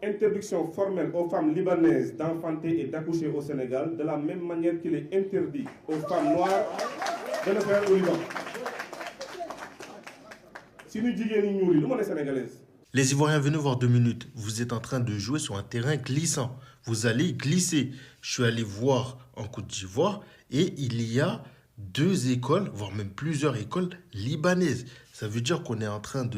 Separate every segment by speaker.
Speaker 1: Interdiction formelle aux femmes libanaises d'enfanter et d'accoucher au Sénégal, de la même manière qu'il est interdit aux femmes noires de le faire au Liban. Si nous disons que nous sommes sénégalaises.
Speaker 2: Les Ivoiriens, venez voir 2 minutes. Vous êtes en train de jouer sur un terrain glissant. Vous allez glisser. Je suis allé voir en Côte d'Ivoire et il y a 2 écoles, voire même plusieurs écoles libanaises. Ça veut dire qu'on est en train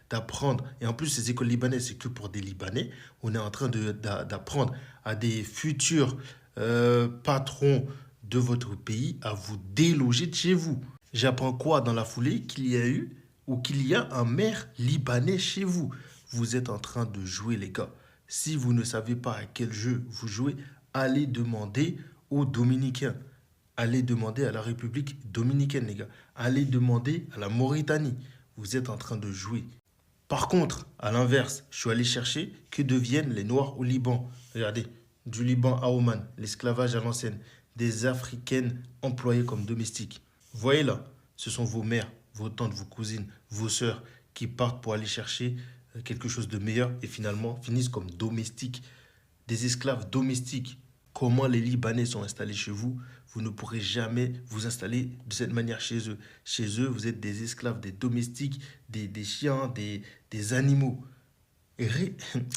Speaker 2: d'apprendre. Et en plus, ces écoles libanaises, c'est que pour des Libanais. On est en train d'apprendre à des futurs patrons de votre pays à vous déloger de chez vous. J'apprends quoi dans la foulée? Qu'il y a un maire libanais chez vous. Vous êtes en train de jouer, les gars. Si vous ne savez pas à quel jeu vous jouez, allez demander aux Dominicains. Allez demander à la République dominicaine, les gars. Allez demander à la Mauritanie. Vous êtes en train de jouer. Par contre, à l'inverse, je suis allé chercher que deviennent les Noirs au Liban. Regardez, du Liban à Oman, l'esclavage à l'ancienne, des Africaines employées comme domestiques. Voyez là, ce sont vos mères, vos tantes, vos cousines, vos sœurs qui partent pour aller chercher quelque chose de meilleur et finalement finissent comme domestiques, des esclaves domestiques. Comment les Libanais sont installés chez vous, vous ne pourrez jamais vous installer de cette manière chez eux. Chez eux, vous êtes des esclaves, des domestiques, des chiens, des animaux. Et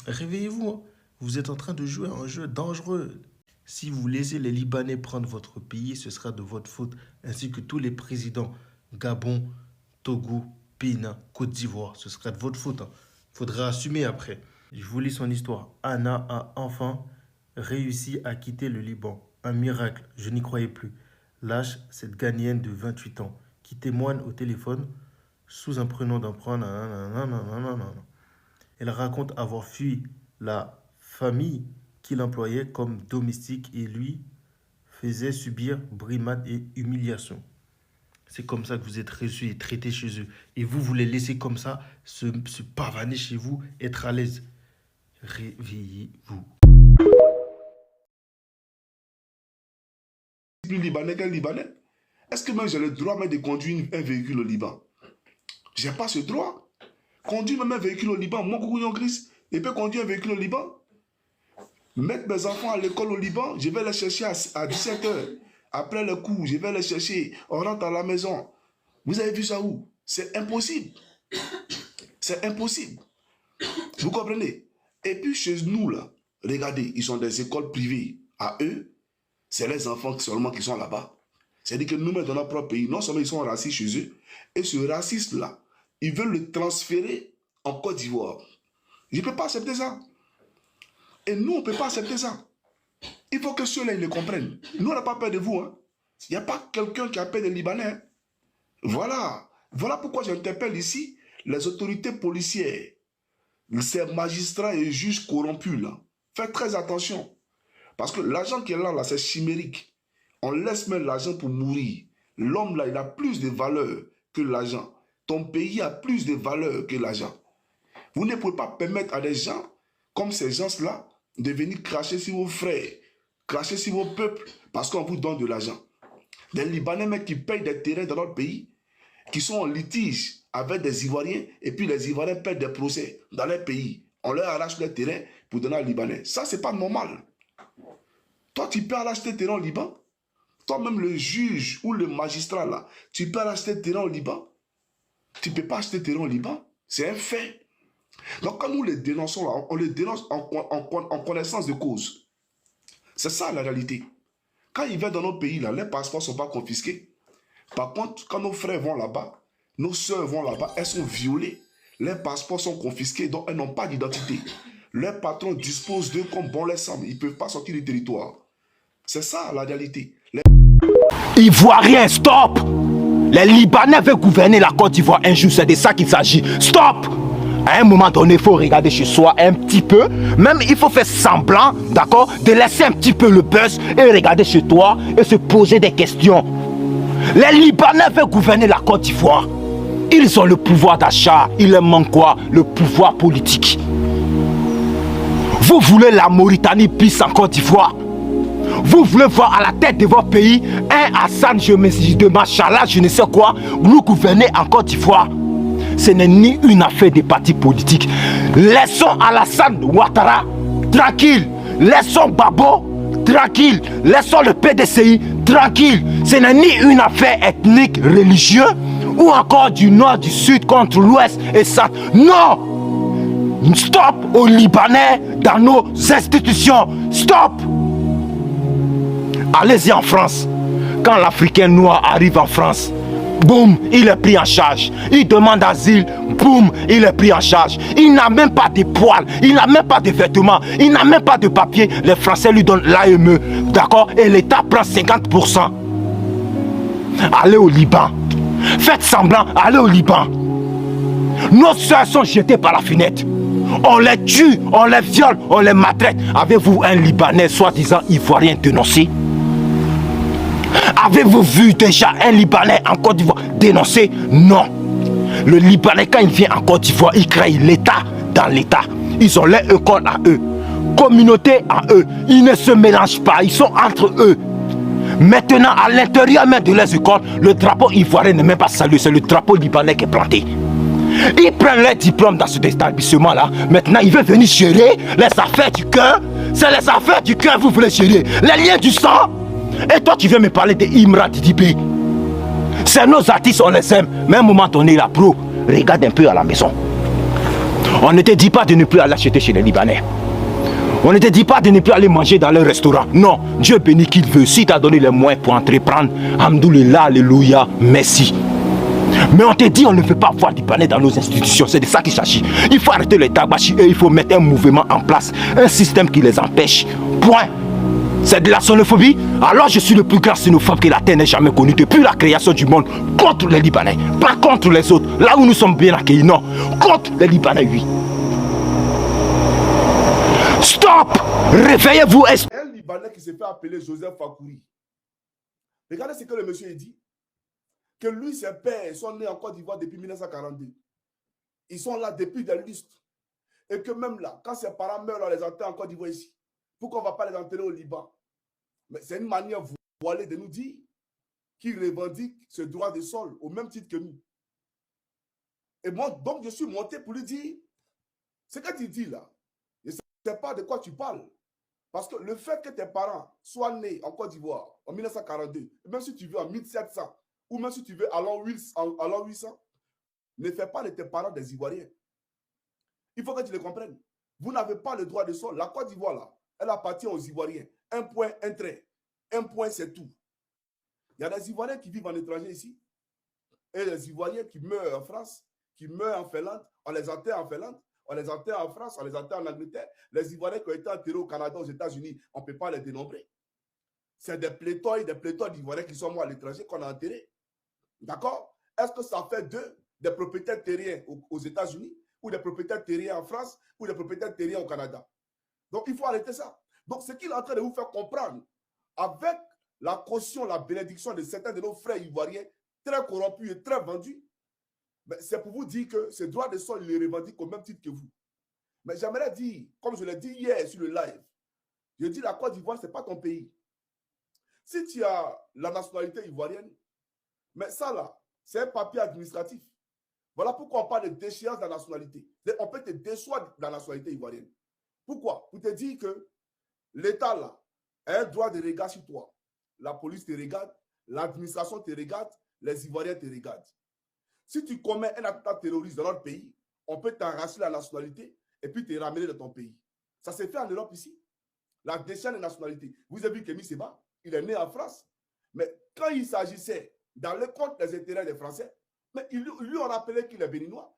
Speaker 2: réveillez-vous, hein. Vous êtes en train de jouer à un jeu dangereux. Si vous laissez les Libanais prendre votre pays, ce sera de votre faute, ainsi que tous les présidents Gabon, Togo, Bénin, Côte d'Ivoire. Ce sera de votre faute. Faudra assumer après. Je vous lis son histoire. Anna a enfin réussi à quitter le Liban. Un miracle, je n'y croyais plus. Lâche cette Ghanéenne de 28 ans qui témoigne au téléphone sous un prénom d'emprunt. Elle raconte avoir fui la famille qui l'employait comme domestique et lui faisait subir brimades et humiliations. C'est comme ça que vous êtes reçus et traités chez eux. Et vous voulez laisser comme ça se pavaner chez vous, être à l'aise. Réveillez-vous.
Speaker 3: Plus libanais qu'un Libanais. Est-ce que même j'ai le droit même de conduire un véhicule au Liban? J'ai pas ce droit. Conduire même un véhicule au Liban, mon coucou Christ, il peut conduire un véhicule au Liban. Mettre mes enfants à l'école au Liban, je vais les chercher à 17h. Après le cours, je vais les chercher. On rentre à la maison. Vous avez vu ça où? C'est impossible. C'est impossible. Vous comprenez? Et puis chez nous, là, regardez, ils sont des écoles privées. À eux, c'est les enfants seulement qui sont là-bas. C'est-à-dire que nous-mêmes, dans notre propre pays, non seulement ils sont racistes chez eux, et ce racisme-là, ils veulent le transférer en Côte d'Ivoire. Je ne peux pas accepter ça. Et nous, on ne peut pas accepter ça. Il faut que ceux-là, ils le comprennent. Nous, on n'a pas peur de vous. Hein. Il n'y a pas quelqu'un qui a peur des Libanais. Hein. Voilà. Voilà pourquoi j'interpelle ici les autorités policières, ces magistrats et juges corrompus, là. Faites très attention. Parce que l'argent qui est là, c'est chimérique. On laisse même l'argent pour mourir. L'homme, là, il a plus de valeur que l'argent. Ton pays a plus de valeur que l'argent. Vous ne pouvez pas permettre à des gens, comme ces gens-là, de venir cracher sur vos frères, cracher sur vos peuples, parce qu'on vous donne de l'argent. Des Libanais mecs qui payent des terrains dans notre pays, qui sont en litige avec des Ivoiriens, et puis les Ivoiriens payent des procès dans leur pays. On leur arrache les terrains pour donner aux Libanais. Ça, c'est pas normal. Toi, tu peux acheter terrain au Liban. Toi-même, le juge ou le magistrat, là, tu peux acheter terrain au Liban. Tu ne peux pas acheter terrain au Liban. C'est un fait. Donc, quand nous les dénonçons, là, on les dénonce en connaissance de cause. C'est ça la réalité. Quand ils viennent dans nos pays, là, les passeports ne sont pas confisqués. Par contre, quand nos frères vont là-bas, nos soeurs vont là-bas, elles sont violées. Les passeports sont confisqués, donc elles n'ont pas d'identité. Leurs patrons disposent d'eux comme bon les semble. Ils ne peuvent pas sortir du territoire. C'est ça la réalité.
Speaker 4: Ivoiriens, stop! Les Libanais veulent gouverner la Côte d'Ivoire un jour, c'est de ça qu'il s'agit. Stop! À un moment donné, il faut regarder chez soi un petit peu. Même il faut faire semblant, d'accord, de laisser un petit peu le buzz et regarder chez toi et se poser des questions. Les Libanais veulent gouverner la Côte d'Ivoire. Ils ont le pouvoir d'achat. Il leur manque quoi? Le pouvoir politique. Vous voulez la Mauritanie puisse en Côte d'Ivoire? Vous voulez voir à la tête de votre pays un Hassan de Machala, je ne sais quoi, nous gouverner en Côte d'Ivoire? Ce n'est ni une affaire des partis politiques. Laissons Alassane Ouattara tranquille. Laissons Babo tranquille. Laissons le PDCI tranquille. Ce n'est ni une affaire ethnique, religieuse, ou encore du nord, du sud contre l'ouest et ça. Non! Stop aux Libanais dans nos institutions. Stop! Allez-y en France. Quand l'Africain noir arrive en France, boum, il est pris en charge. Il demande asile, boum, il est pris en charge. Il n'a même pas de poils, il n'a même pas de vêtements, il n'a même pas de papier. Les Français lui donnent l'AME, d'accord? Et l'État prend 50%. Allez au Liban. Faites semblant, allez au Liban. Nos soeurs sont jetées par la fenêtre. On les tue, on les viole, on les maltraite. Avez-vous un Libanais soi-disant ivoirien dénoncé? Avez-vous vu déjà un Libanais en Côte d'Ivoire dénoncer? Non. Le Libanais, quand il vient en Côte d'Ivoire, il crée l'État dans l'État. Ils ont leur école à eux, communauté à eux. Ils ne se mélangent pas, ils sont entre eux. Maintenant, à l'intérieur même de les écoles, le drapeau ivoirien n'est même pas salué, c'est le drapeau libanais qui est planté. Ils prennent les diplômes dans cet établissement-là. Maintenant, ils veulent venir gérer les affaires du cœur. C'est les affaires du cœur que vous voulez gérer. Les liens du sang. Et toi, tu viens me parler de Imra Didibé. C'est nos artistes, on les aime. Mais à un moment donné, la pro, regarde un peu à la maison. On ne te dit pas de ne plus aller acheter chez les Libanais. On ne te dit pas de ne plus aller manger dans le restaurant. Non, Dieu bénit qu'il veut. Si tu as donné les moyens pour entreprendre, Alhamdoulilah, alléluia, merci. Mais on te dit on ne veut pas voir du panais dans nos institutions. C'est de ça qu'il s'agit. Il faut arrêter les tabachi et il faut mettre un mouvement en place. Un système qui les empêche. Point. C'est de la xénophobie. Alors je suis le plus grand xénophobe que la terre n'ait jamais connu depuis la création du monde. Contre les Libanais. Pas contre les autres. Là où nous sommes bien accueillis. Non. Contre les Libanais, oui. Stop. Réveillez-vous.
Speaker 3: Un Libanais qui se fait appeler Joseph Fakouri. Regardez ce que le monsieur dit. Que lui, ses pères sont nés en Côte d'Ivoire depuis 1942. Ils sont là depuis des lustres. Et que même là, quand ses parents meurent, on les enterre en Côte d'Ivoire ici. Pourquoi on ne va pas les enterrer au Liban? Mais c'est une manière voilée de nous dire qu'ils revendiquent ce droit de sol au même titre que nous. Et moi, donc, je suis monté pour lui dire, ce que tu dis là, je ne sais pas de quoi tu parles. Parce que le fait que tes parents soient nés en Côte d'Ivoire en 1942, même si tu veux en 1700, ou même si tu veux à l'an 800, ne fais pas de tes parents des Ivoiriens. Il faut que tu les comprennes. Vous n'avez pas le droit de sol. La Côte d'Ivoire, là, elle appartient aux Ivoiriens. Un point, un trait. Un point, c'est tout. Il y a des Ivoiriens qui vivent en étranger ici. Et les Ivoiriens qui meurent en France, qui meurent en Finlande, on les enterre en Finlande, on les enterre en France, on les enterre en Angleterre. Les Ivoiriens qui ont été enterrés au Canada, aux États-Unis, on ne peut pas les dénombrer. C'est des pléthores d'Ivoiriens qui sont morts à l'étranger qu'on a enterrés. D'accord? Est-ce que ça fait d'eux des propriétaires terriens aux États-Unis, ou des propriétaires terriens en France, ou des propriétaires terriens au Canada? Donc, il faut arrêter ça. Donc, ce qu'il est en train de vous faire comprendre, avec la caution, la bénédiction de certains de nos frères ivoiriens, très corrompus et très vendus, c'est pour vous dire que ce droit de sol, il les revendique au même titre que vous. Mais j'aimerais dire, comme je l'ai dit hier sur le live, je dis la Côte d'Ivoire, ce n'est pas ton pays. Si tu as la nationalité ivoirienne, mais ça là, c'est un papier administratif. Voilà pourquoi on parle de déchéance de la nationalité. On peut te déchoir de la nationalité ivoirienne. Pourquoi? Pour te dire que l'État là a un droit de regard sur toi. La police te regarde, l'administration te regarde, les Ivoiriens te regardent. Si tu commets un attentat terroriste dans notre pays, on peut t'arracher la nationalité et puis te ramener dans ton pays. Ça s'est fait en Europe ici. La déchéance de nationalité. Vous avez vu Kémy Séba, il est né en France. Mais quand il s'agissait dans le compte des intérêts des Français, mais ils lui ont rappelé qu'il est béninois.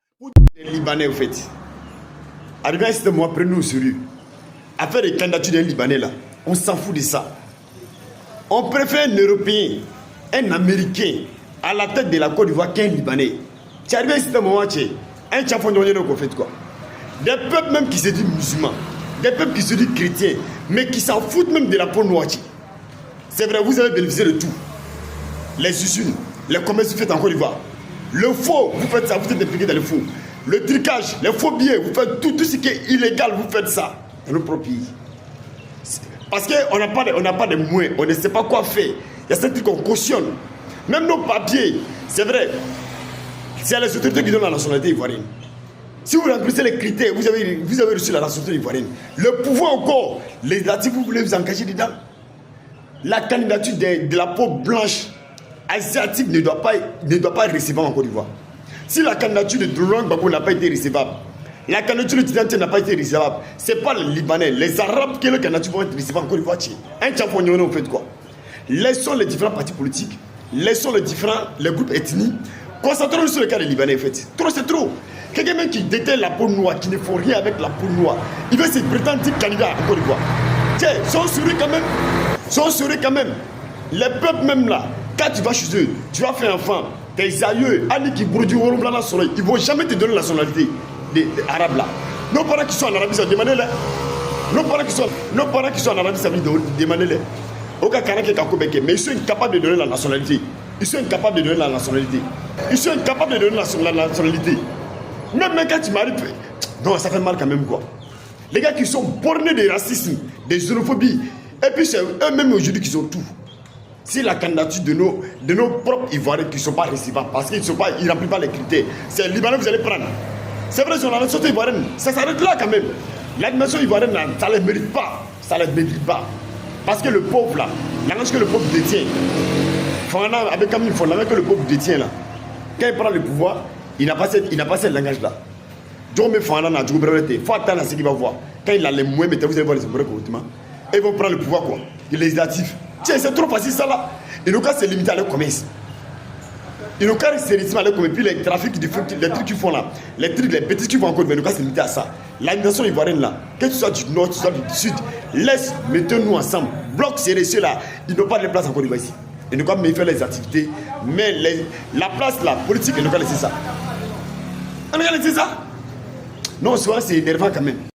Speaker 5: Les Libanais, au fait. Arrivé à ce moment, prenez-nous au sérieux. Affaire des candidatures des Libanais, là, on s'en fout de ça. On préfère un Européen, un Américain, à la tête de la Côte d'Ivoire qu'un Libanais. Tu arrives à ce moment, tu es un chafondonnier, donc on fait quoi? Des peuples même qui se disent musulmans, des peuples qui se disent chrétiens, mais qui s'en foutent même de la peau noire. C'est vrai, vous avez bénéficié de tout. Les usines, les commerces, vous faites en Côte d'Ivoire. Le faux, vous faites ça, vous êtes impliqué dans le faux. Le trucage, les faux billets, vous faites tout ce qui est illégal, vous faites ça dans notre propre pays. Parce qu'on n'a pas de moyens, on ne sait pas quoi faire. Il y a certains trucs qu'on cautionne. Même nos papiers, c'est vrai, c'est les autorités qui donnent la nationalité ivoirienne. Si vous remplissez les critères, vous avez reçu la nationalité ivoirienne. Le pouvoir encore, législatif, vous voulez vous engager dedans. La candidature de la peau blanche asiatique ne doit pas être recevable en Côte d'Ivoire. Si la candidature de Laurent Gbagbo n'a pas été recevable, la candidature de Tidiane n'a pas été recevable, ce n'est pas les Libanais, les Arabes qui ont la candidature vont être recevables en Côte d'Ivoire. Un champion, on fait quoi? Laissons les différents partis politiques, laissons les groupes ethniques, concentrons-nous sur le cas des Libanais en fait. Trop c'est trop. Quelqu'un même qui déteste la peau noire, qui ne faut rien avec la peau noire, il veut se prétendre candidat en Côte d'Ivoire. Tiens, sont souris quand même. Les peuples même là, quand tu vas chez eux, tu vas faire enfant, tes aïeux, Annie qui produit au blanc soleil, ils ne vont jamais te donner la nationalité des Arabes là. Nos parents qui sont en Arabie Saoudite, demandez-les. Nos parents qui sont en Arabie Saoudite, demandez-les. Mais ils sont incapables de donner la nationalité. Ils sont incapables de donner la nationalité. Même quand tu m'arrives, non, ça fait mal quand même quoi. Les gars qui sont bornés de racisme, de xénophobie, et puis c'est eux-mêmes aujourd'hui qui ont tout. Si la candidature de nos propres Ivoiriens qui ne sont pas recevables parce qu'ils ne remplissent pas les critères, c'est le Libanais que vous allez prendre. C'est vrai, sur la nation ivoirienne, ça s'arrête là quand même. La nation ivoirienne, ça ne les mérite pas. Ça ne les mérite pas. Parce que le pauvre là, l'angage que le pauvre détient, avec Camille Fondament que le pauvre détient là, quand il prend le pouvoir, il n'a pas ce langage là. Il faut attendre à ce qu'il va voir. Quand il a les moyens, vous allez voir les moyens correctement. Et ils vont prendre le pouvoir quoi. Il est législatif. Tiens, c'est trop facile ça là. Et nous, quand c'est limité à leur commerce. Et nous, quand c'est limité à leur commerce, puis les trafics, les trucs qu'ils font là, les petits qu'ils font encore, mais nous, quand c'est limité à ça. La nation ivoirienne là, que tu sois du nord, que tu sois du sud, mettons-nous ensemble. Bloc serré, ceux-là, ils n'ont pas de place encore ici. Et nous, quand même, faire les activités, mais la place, la politique, ils n'ont pas laissé ça. On a laissé ça. Non, c'est énervant quand même.